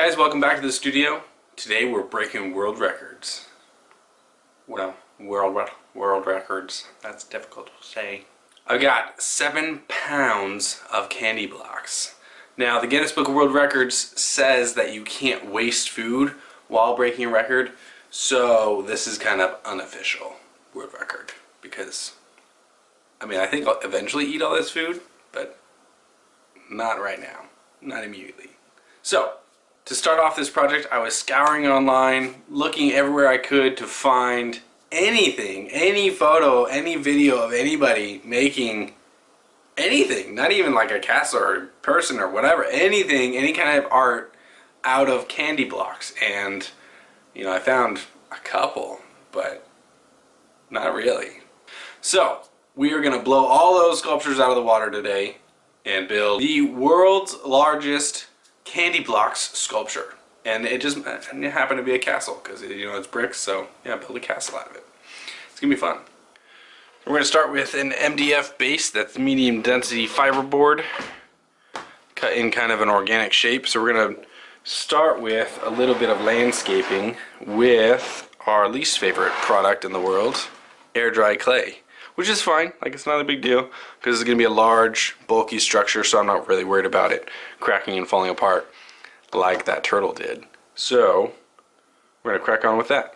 guys, welcome back to the studio. Today we're breaking world records. Well, world records. That's difficult to say. I've got 7 pounds of Candy Blox. Now, the Guinness Book of World Records says that you can't waste food while breaking a record, so this is kind of unofficial world record because, I mean, I think I'll eventually eat all this food, but not right now, not immediately. So, to start off this project, I was scouring online, looking everywhere I could to find anything, any photo, any video of anybody making anything, not even like a castle or a person or whatever, anything, any kind of art out of Candy Blox. And, you know, I found a couple, but not really. So, we are going to blow all those sculptures out of the water today and build the world's largest Candy Blox sculpture. And it just happened to be a castle because, you know, it's bricks, so yeah, build a castle out of it. It's gonna be fun. We're gonna start with an MDF base, that's medium density fiberboard, cut in kind of an organic shape. So we're gonna start with a little bit of landscaping with our least favorite product in the world, air dry clay. Which is fine, like it's not a big deal, because it's going to be a large, bulky structure, so I'm not really worried about it cracking and falling apart like that turtle did. So, we're going to crack on with that.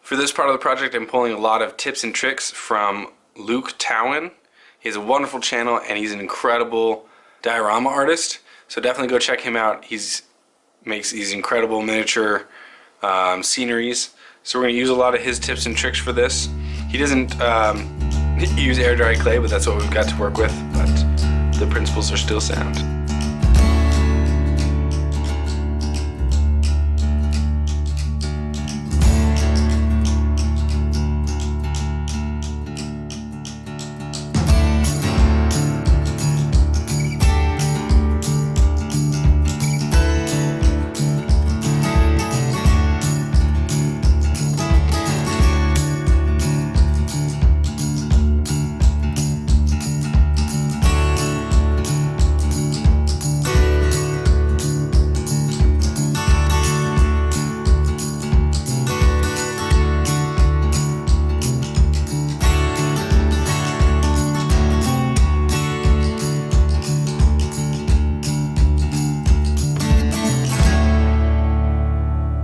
For this part of the project, I'm pulling a lot of tips and tricks from Tchao. He has a wonderful channel, and he's an incredible diorama artist, so definitely go check him out. He makes these incredible miniature sceneries, so we're going to use a lot of his tips and tricks for this. He doesn't use air dry clay, but that's what we've got to work with, but the principles are still sound.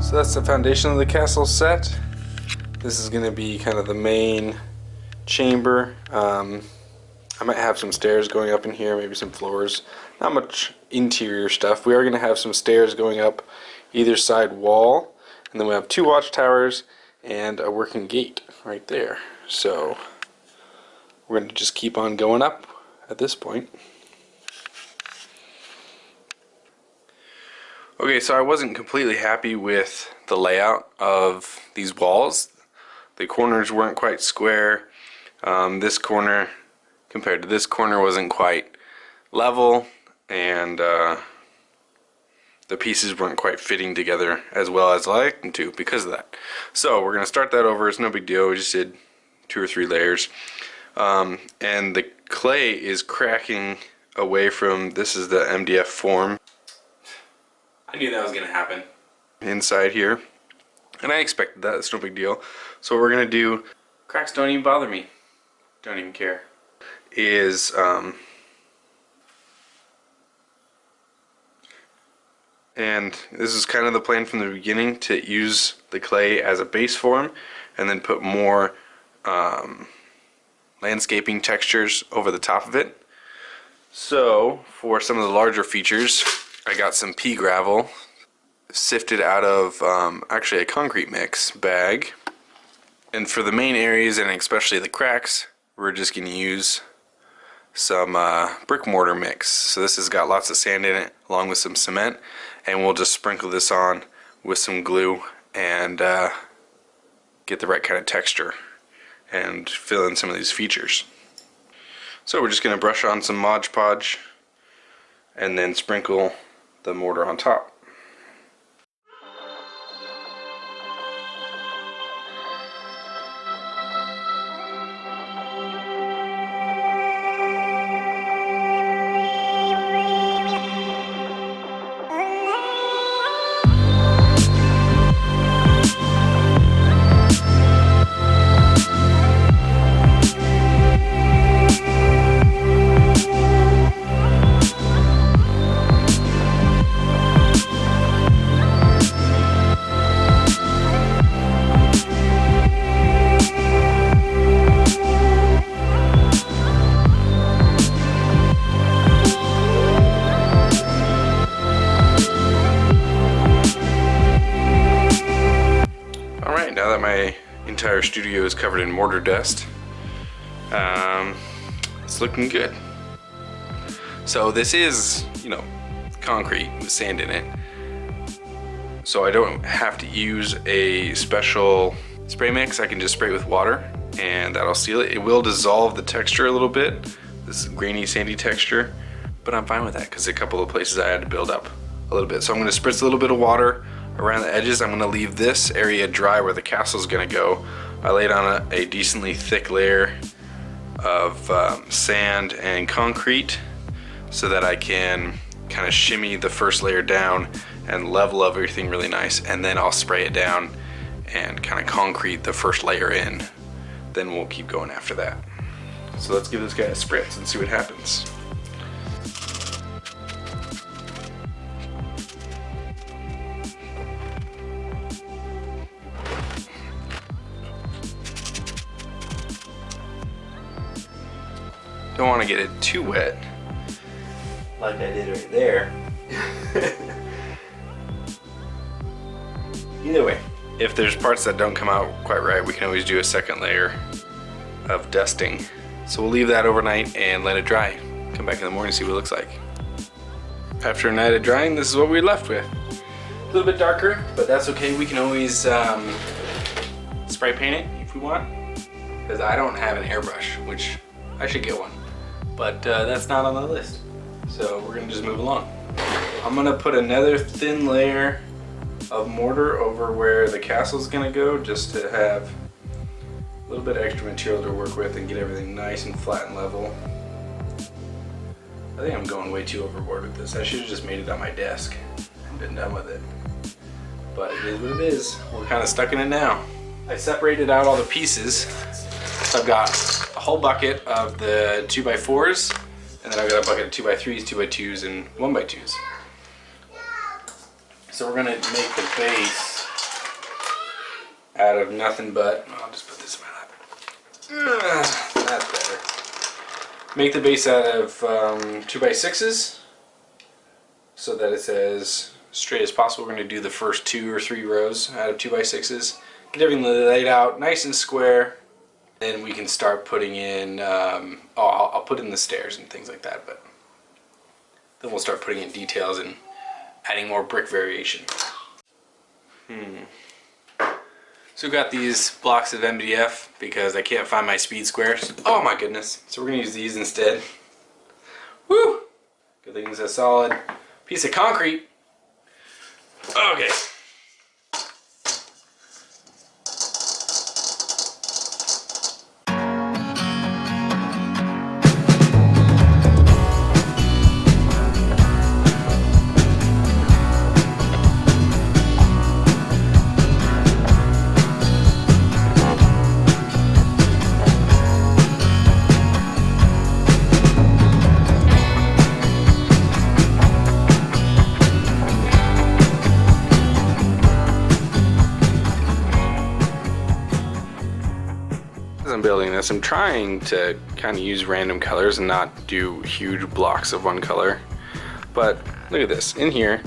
So that's the foundation of the castle set. This is going to be kind of the main chamber. I might have some stairs going up in here, maybe some floors. Not much interior stuff. We are going to have some stairs going up either side wall, and then we have 2 watchtowers and a working gate right there. So we're going to just keep on going up at this point. Okay, so I wasn't completely happy with the layout of these walls. The corners weren't quite square. This corner compared to this corner wasn't quite level, and the pieces weren't quite fitting together as well as I liked them to because of that. So we're going to start that over. It's no big deal. We just did 2 or 3 layers. And the clay is cracking away from, this is the MDF form. I knew that was going to happen. Inside here. And I expected that. It's no big deal. So what we're going to do, cracks don't even bother me. Don't even care. Is, and this is kind of the plan from the beginning, to use the clay as a base form and then put more landscaping textures over the top of it. So for some of the larger features, I got some pea gravel sifted out of actually a concrete mix bag, and for the main areas and especially the cracks, we're just going to use some brick mortar mix. So this has got lots of sand in it along with some cement, and we'll just sprinkle this on with some glue and get the right kind of texture and fill in some of these features. So we're just going to brush on some Mod Podge and then sprinkle the mortar on top. now that my entire studio is covered in mortar dust, it's looking good. So this is, you know, concrete with sand in it. So I don't have to use a special spray mix. I can just spray with water and that'll seal it. It will dissolve the texture a little bit, this grainy sandy texture, but I'm fine with that because a couple of places I had to build up a little bit. So I'm going to spritz a little bit of water around the edges. I'm going to leave this area dry where the castle's going to go. I laid on a decently thick layer of sand and concrete so that I can kind of shimmy the first layer down and level everything really nice, and then I'll spray it down and kind of concrete the first layer in. Then we'll keep going after that. So let's give this guy a spritz and see what happens. Don't want to get it too wet, like I did right there. Either way, if there's parts that don't come out quite right, we can always do a second layer of dusting. So we'll leave that overnight and let it dry. Come back in the morning and see what it looks like. After a night of drying, this is what we're left with. A little bit darker, but that's okay. We can always spray paint it if we want, because I don't have an airbrush, which I should get one, but that's not on the list. So we're gonna just move along. I'm gonna put another thin layer of mortar over where the castle's gonna go, just to have a little bit extra material to work with and get everything nice and flat and level. I think I'm going way too overboard with this. I should have just made it on my desk and been done with it. But it is what it is. We're kind of stuck in it now. I separated out all the pieces. So I've got a whole bucket of the 2x4s, and then I've got a bucket of 2x3s, 2x2s, and 1x2s. So we're gonna make the base out of nothing but, I'll just put this in my lap. That's better. Make the base out of 2x6s so that it's as straight as possible. We're gonna do the first 2 or 3 rows out of 2x6s. Get everything laid out nice and square. Then we can start putting in, I'll put in the stairs and things like that, but then we'll start putting in details and adding more brick variation. So we've got these blocks of MDF because I can't find my speed squares. Oh my goodness. So we're gonna use these instead. Woo! Good thing it's a solid piece of concrete. Okay. As I'm building this, I'm trying to kind of use random colors and not do huge blocks of one color. But look at this. In here,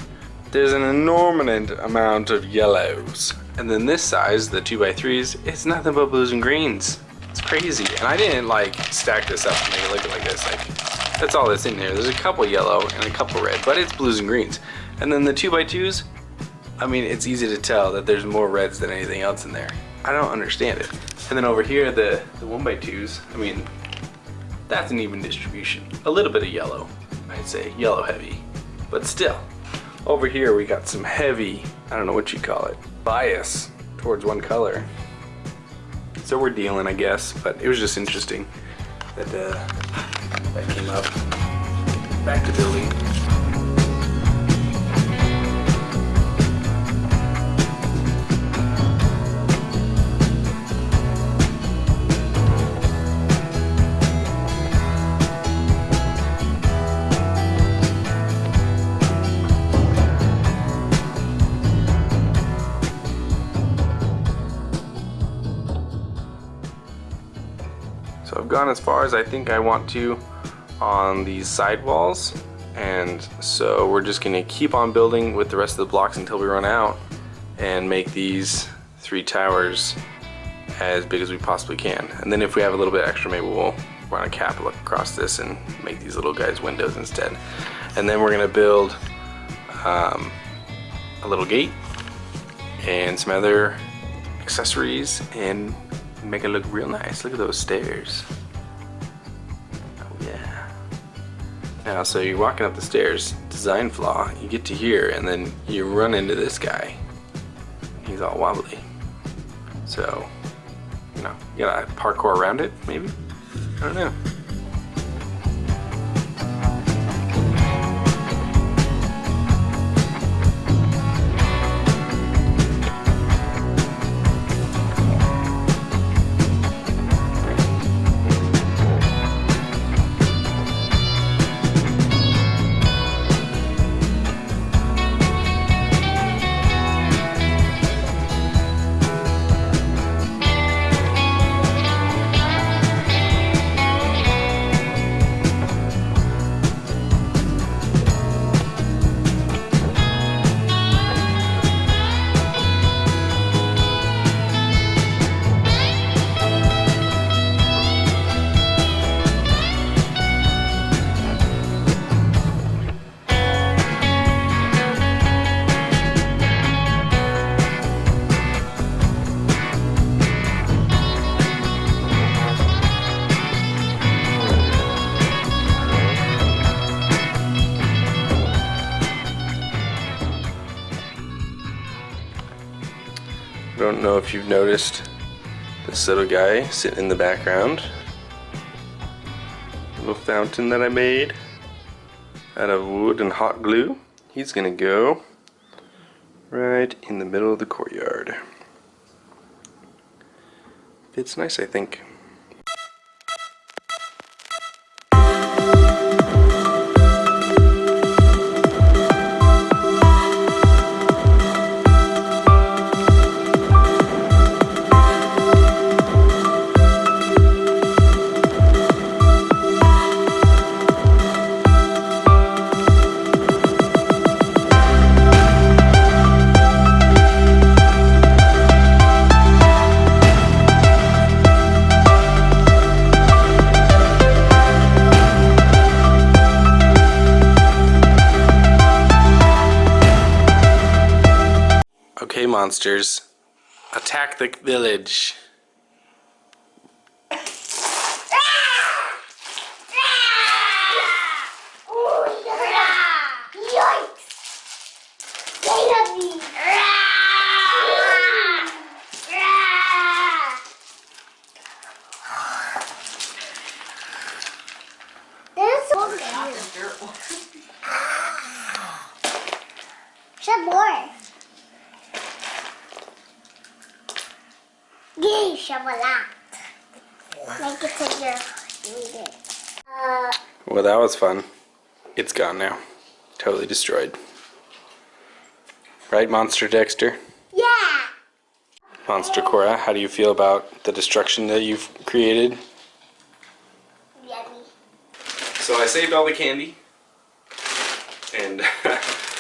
there's an enormous amount of yellows. And then this size, the 2x3s, it's nothing but blues and greens. It's crazy. And I didn't like stack this up and make it look like this. Like, that's all that's in there. There's a couple yellow and a couple red, but it's blues and greens. And then the 2x2s, I mean, it's easy to tell that there's more reds than anything else in there. I don't understand it. And then over here, the 1x2s, I mean, that's an even distribution. A little bit of yellow, I'd say, yellow heavy. But still, over here we got some heavy, I don't know what you call it, bias towards one color. So we're dealing, I guess, but it was just interesting that that came up. Back to building. So I've gone as far as I think I want to on these side walls, and so we're just going to keep on building with the rest of the blocks until we run out and make these 3 towers as big as we possibly can. And then if we have a little bit extra, maybe we'll run a cap across this and make these little guys windows instead. And then we're gonna build a little gate and some other accessories and make it look real nice. Look at those stairs. Oh yeah. Now, so you're walking up the stairs, design flaw, you get to here and then you run into this guy. He's all wobbly. So, you know, you gotta parkour around it, maybe? I don't know. I don't know if you've noticed this little guy sitting in the background. Little fountain that I made out of wood and hot glue. He's gonna go right in the middle of the courtyard. Fits nice, I think. Okay, monsters, attack the village. Some more. Yay, chocolate. Make it to your eat it. Well, that was fun. It's gone now. Totally destroyed. Right, Monster Dexter? Yeah. Monster Cora, how do you feel about the destruction that you've created? Yummy. So I saved all the candy and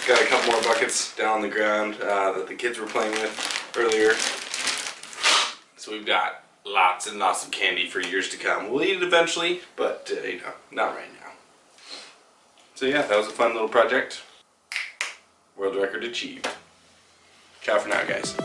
got a couple more buckets down on the ground that the kids were playing with earlier. So we've got lots and lots of candy for years to come. We'll eat it eventually, but you know, not right now. So yeah, that was a fun little project. World record achieved. Ciao for now, guys.